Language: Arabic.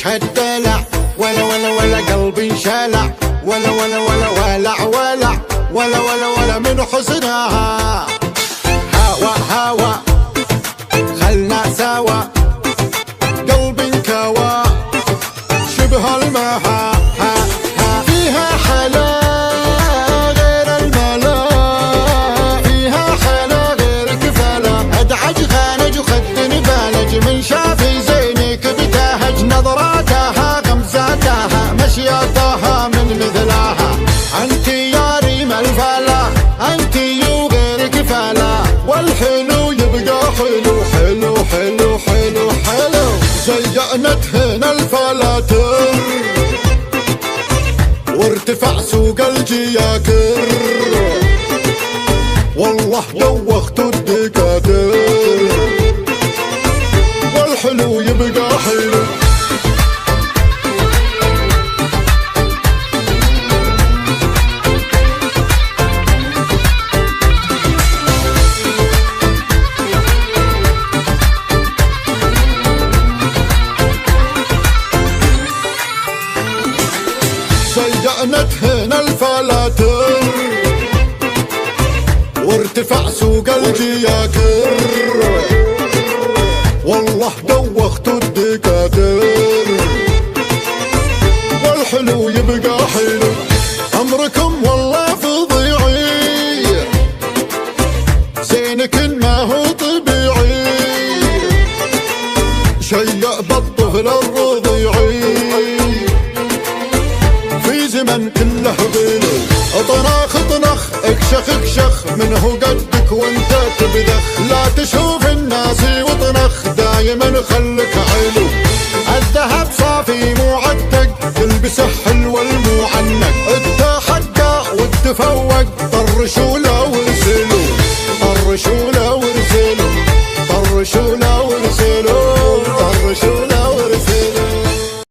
هالدلع، ولا ولا ولا قلبي انشلع، ولا ولا ولا ولع ولع، ولا ولا ولا من حزنها. هوا هوا خلنا سوا، قلبي انكوى شبه المها. فيها حلا غير الملا، فيها حلا غير كفلا، ادعج خانج وخدني بالج، من شافي زينك بتهج، نظراتها غمزاتها مشياتها من مثلها. انتي يا ريم الفلا، انتي وغير كفلا، والحلو يبقى حلو حلو حلو حلو حلو. زينت هنا الفلاتر وارتفع سوق الجياكر، والله دوخت الدكاتر، والحلو يبقى حلو. زينت هنا الفلاتر وارتفع سوق الجياكر، والله دوخت الدكاتر، والحلو يبقى حلو. امركم والله فظيعي، زينك ما هو طبيعي، شيء بالطفل الرضيعي، زمن كله غلو. اطنخ اطنخ اكشخ اكشخ، منه قدك وانت تبذخ، لا تشوف الناس واطنخ، دايما خل